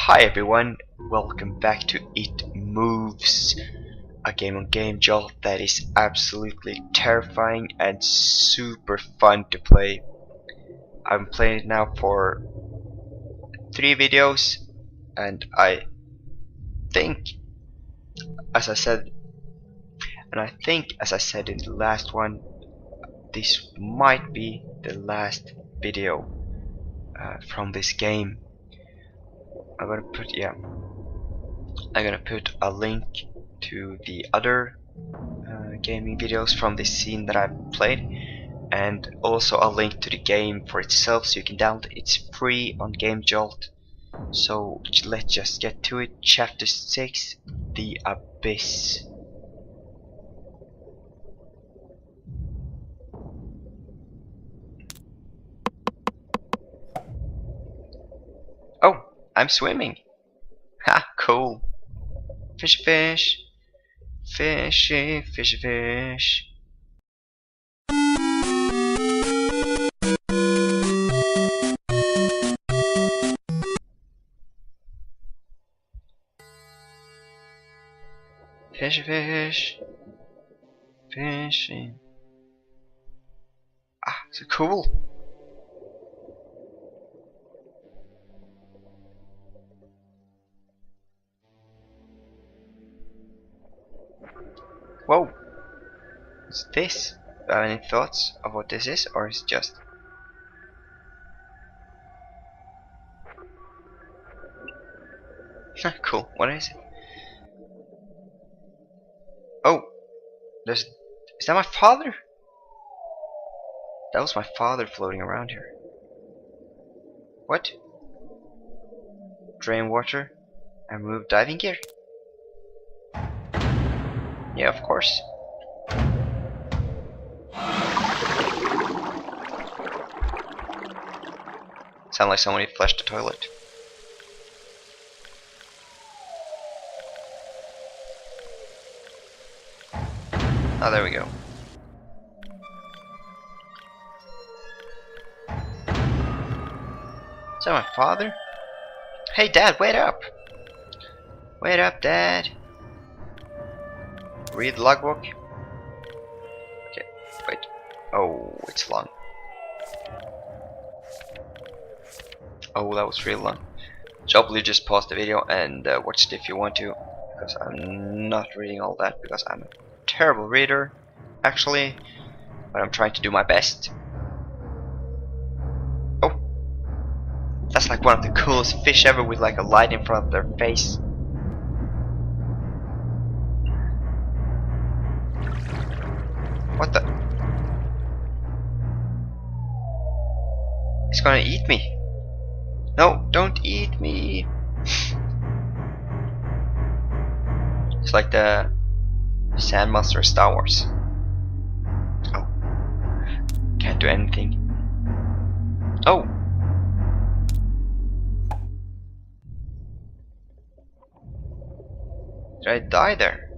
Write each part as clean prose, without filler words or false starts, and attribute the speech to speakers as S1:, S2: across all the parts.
S1: Hi everyone, welcome back to It Moves, a game on Game Jolt that is absolutely terrifying and super fun to play. I'm playing it now for 3 videos, and I think, as I said in the last one, this might be the last video from this game. I'm gonna put a link to the other gaming videos from this scene that I've played, and also a link to the game for itself so you can download it. It's free on Game Jolt. So let's just get to it. Chapter 6, The Abyss. Oh, I'm swimming. Ha, cool. Fish, fish. Fishy, fishy, fish. Fishy, fish. Fishy. Ah, so cool. Whoa. What's this? Any thoughts of what this is, or is it just... Cool, what is it? Oh, is that my father? That was my father floating around here. What? Drain water and remove diving gear? Yeah, of course. Sound like somebody flushed the toilet. Oh, there we go. Is that my father? Hey Dad, wait up! Wait up, Dad! Read the logbook. Okay, wait. Oh, it's long. Oh, that was real long. So hopefully just pause the video and watch it if you want to, because I'm not reading all that because I'm a terrible reader, actually, but I'm trying to do my best. Oh, that's like one of the coolest fish ever with like a light in front of their face. What the? It's gonna eat me. No, don't eat me. It's like the Sand Monster of Star Wars. Oh. Can't do anything. Oh. Did I die there?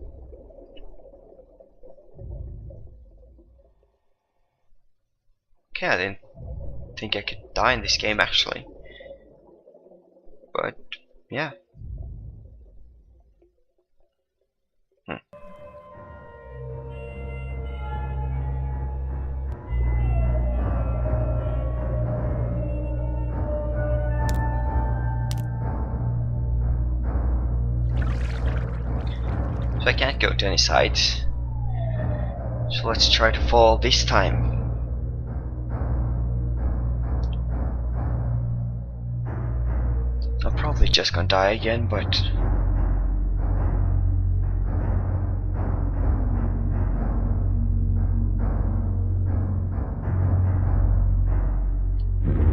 S1: Okay, I didn't think I could die in this game actually. But yeah. So I can't go to any sides. So let's try to fall this time. I'm probably just gonna die again, but...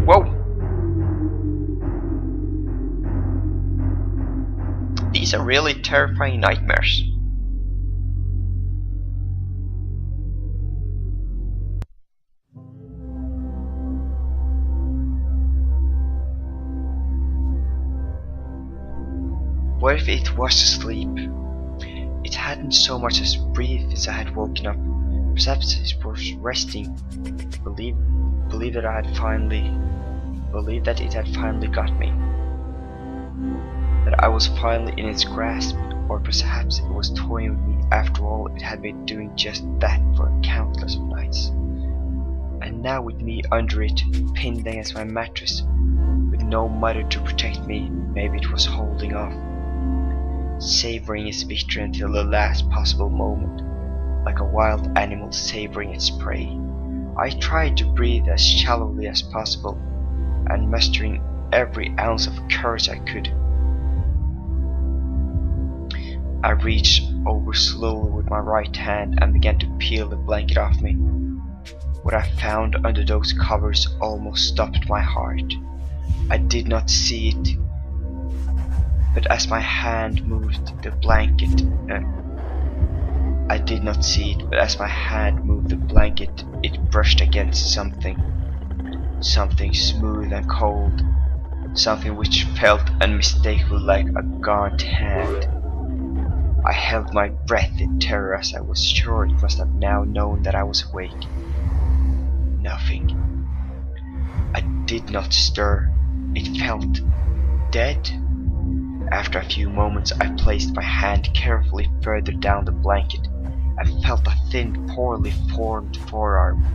S1: Whoa! These are really terrifying nightmares. What if it was asleep? It hadn't so much as breathed since I had woken up. Perhaps it was resting. Believe that it had finally got me. I was finally in its grasp, or perhaps it was toying with me. After all, it had been doing just that for countless of nights. And now with me under it, pinned against my mattress, with no mother to protect me, maybe it was holding off, savoring its victory until the last possible moment, like a wild animal savoring its prey. I tried to breathe as shallowly as possible, and mustering every ounce of courage I could, I reached over slowly with my right hand and began to peel the blanket off me. What I found under those covers almost stopped my heart. I did not see it, but as my hand moved the blanket, it brushed against something smooth and cold, something which felt unmistakably like a gaunt hand. I held my breath in terror, as I was sure it must have now known that I was awake. Nothing. I did not stir. It felt dead. After a few moments, I placed my hand carefully further down the blanket and felt a thin, poorly formed forearm.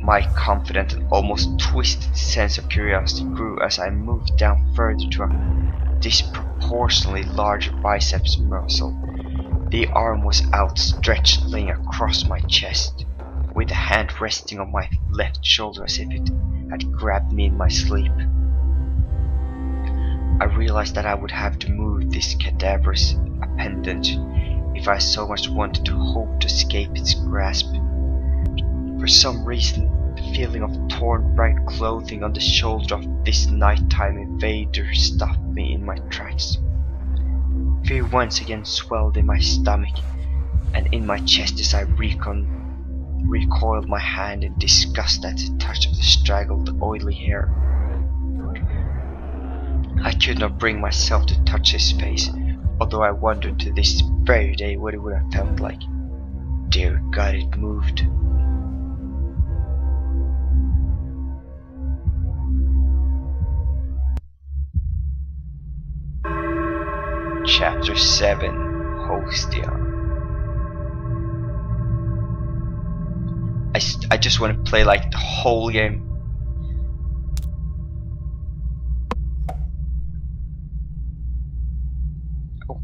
S1: My confident and almost twisted sense of curiosity grew as I moved down further to a disproportionately larger biceps muscle. The arm was outstretched, laying across my chest, with the hand resting on my left shoulder as if it had grabbed me in my sleep. I realized that I would have to move this cadaverous appendage if I so much wanted to hope to escape its grasp. For some reason, the feeling of torn bright clothing on the shoulder of this nighttime invader stopped me in my tracks. Fear once again swelled in my stomach and in my chest as I recoiled my hand in disgust at the touch of the straggled, oily hair. I could not bring myself to touch his face, although I wondered to this very day what it would have felt like. Dear God, it moved. Chapter 7, Hostia. I just want to play like the whole game. Oh.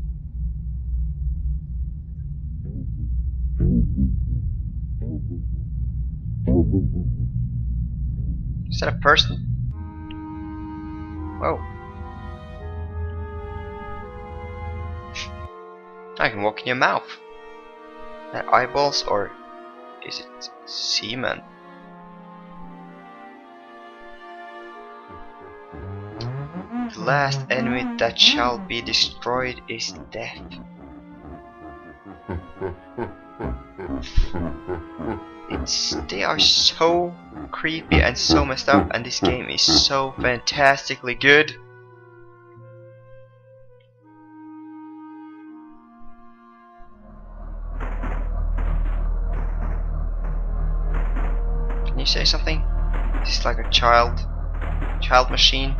S1: Is that a person? Whoa. I can walk in your mouth. Is that eyeballs or is it semen? The last enemy that shall be destroyed is death. They are so creepy and so messed up, and this game is so fantastically good. Can you say something? Is this like a child machine?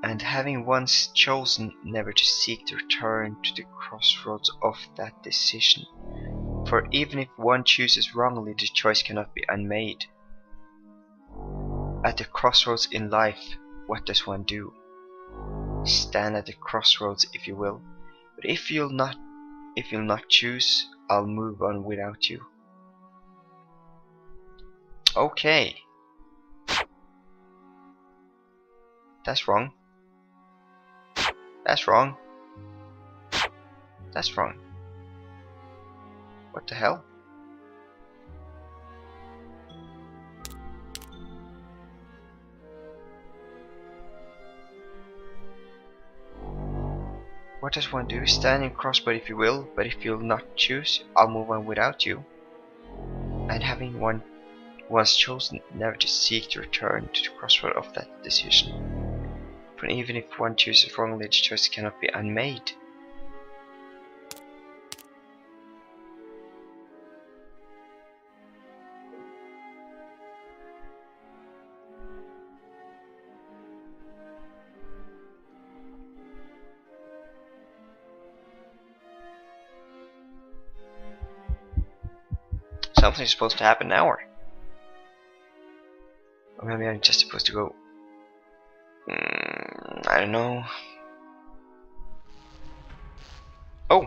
S1: And having once chosen, never to seek to return to the crossroads of that decision. For even if one chooses wrongly, the choice cannot be unmade. At the crossroads in life, what does one do? Stand at the crossroads, if you will. But if you'll not choose, I'll move on without you. Okay. That's wrong. That's wrong. That's wrong. What the hell? What does one do? Stand in crossroad if you will, but if you'll not choose, I'll move on without you. And having once chosen, never to seek to return to the crossroad of that decision. For even if one chooses wrongly, the choice cannot be unmade. something's supposed to happen now, or maybe I'm just supposed to go. I don't know. Oh!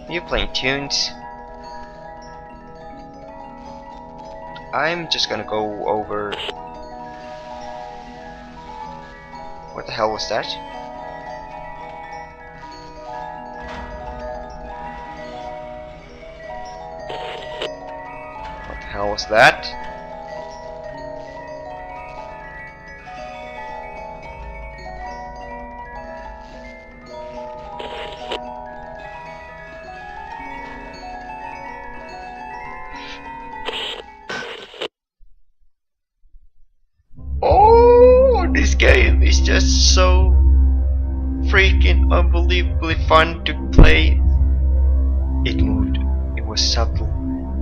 S1: You playing tunes? I'm just gonna go over. What the hell was that? What the hell was that? Oh, this game is just so freaking unbelievably fun to play. It moved. It was subtle,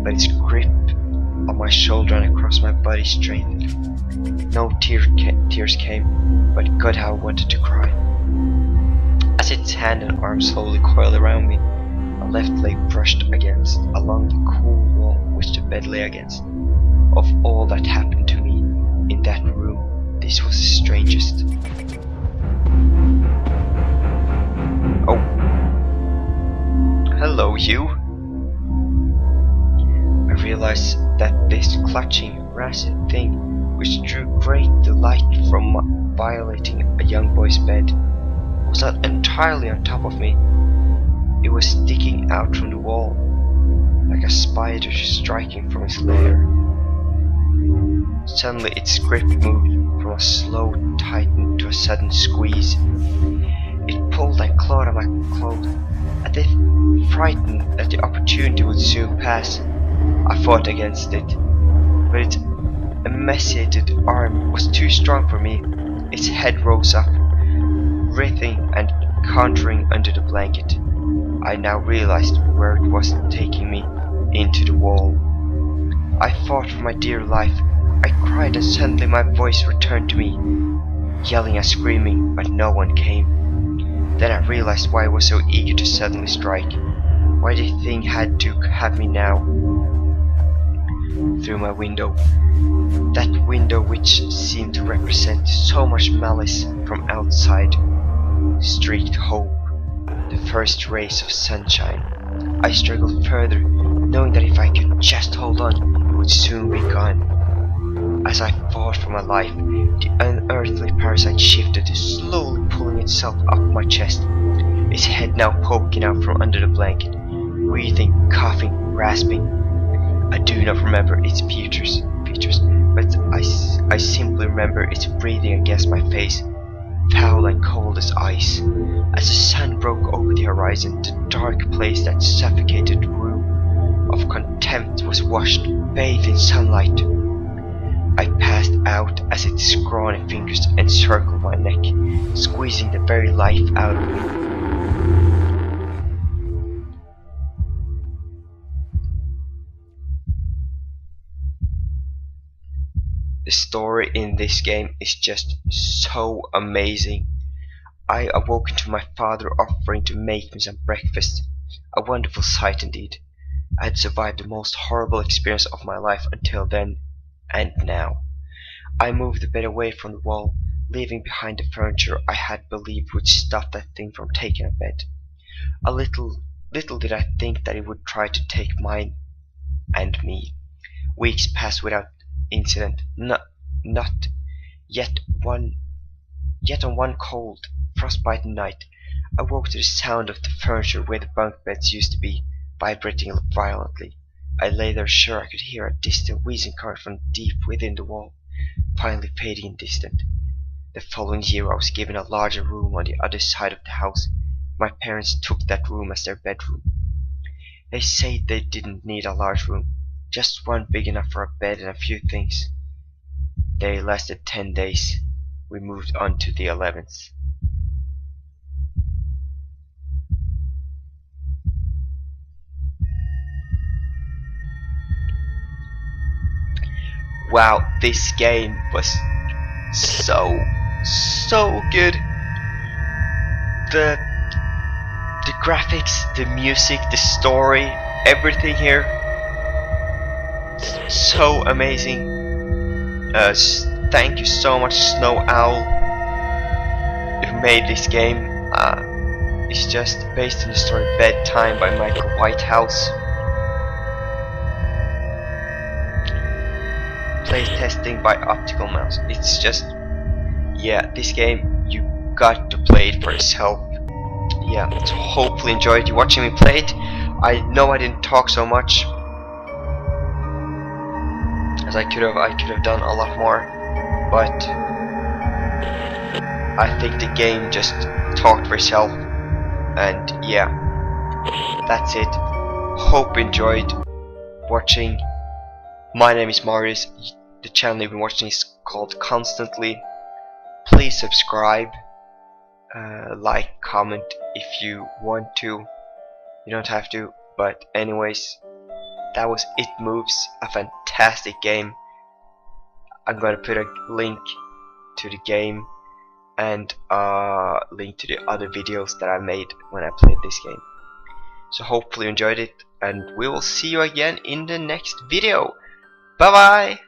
S1: but its grip on my shoulder and across my body strengthened. No tears came, but God, how I wanted to cry. As its hand and arm slowly coiled around me, my left leg brushed against along the cool wall which the bed lay against. Of all that happened to me in that room, this was the strangest. Oh. Hello, you. I realized that this clutching, rancid thing, which drew great delight from violating a young boy's bed, was not entirely on top of me. It was sticking out from the wall, like a spider striking from its lair. Suddenly its grip moved from a slow tighten to a sudden squeeze. It pulled and clawed at my clothes, as if frightened that the opportunity would soon pass. I fought against it, but its emaciated arm was too strong for me. Its head rose up, writhing and contouring under the blanket. I now realized where it was taking me, into the wall. I fought for my dear life. I cried and suddenly my voice returned to me, yelling and screaming, but no one came. Then I realized why I was so eager to suddenly strike, why the thing had to have me now. Through my window, that window which seemed to represent so much malice from outside, streaked hope, the first rays of sunshine. I struggled further, knowing that if I could just hold on, it would soon be gone. As I fought for my life, the unearthly parasite shifted, slowly pulling itself up my chest, its head now poking out from under the blanket, breathing, coughing, rasping. I do not remember its features, but I simply remember its breathing against my face, foul and cold as ice. As the sun broke over the horizon, the dark place, that suffocated room of contempt, was washed, bathed in sunlight. I passed out as its scrawny fingers encircled my neck, squeezing the very life out of me. The story in this game is just so amazing. I awoke to my father offering to make me some breakfast. A wonderful sight indeed. I had survived the most horrible experience of my life until then, and now. I moved the bed away from the wall, leaving behind the furniture I had believed would stop that thing from taking a bed. Little did I think that it would try to take mine and me. Weeks passed without incident, not yet on one cold, frostbitten night, I woke to the sound of the furniture where the bunk beds used to be, vibrating violently. I lay there sure I could hear a distant wheezing coming from deep within the wall, finally fading in distant. The following year I was given a larger room on the other side of the house. My parents took that room as their bedroom. They say they didn't need a large room, just one big enough for a bed and a few things. They lasted 10 days. We moved on to the 11th. Wow, this game was so good. the graphics, the music, the story, everything here, so amazing. Thank you so much, Snow Owl, who made this game. It's just based on the story Bedtime by Michael Whitehouse. Playtesting by Optical Mouse. It's just, yeah, this game, you got to play it for yourself. Yeah, so hopefully enjoyed you watching me play it. I know I didn't talk so much, as I could have done a lot more, but I think the game just talked for itself. And yeah, that's it. Hope you enjoyed watching. My name is Marius. The channel you've been watching is called Constantly. Please subscribe, like, comment if you want to. You don't have to, but anyways, that was It Moves, a fantastic game. I'm gonna put a link to the game and a link to the other videos that I made when I played this game. So hopefully you enjoyed it, and we will see you again in the next video. Bye bye!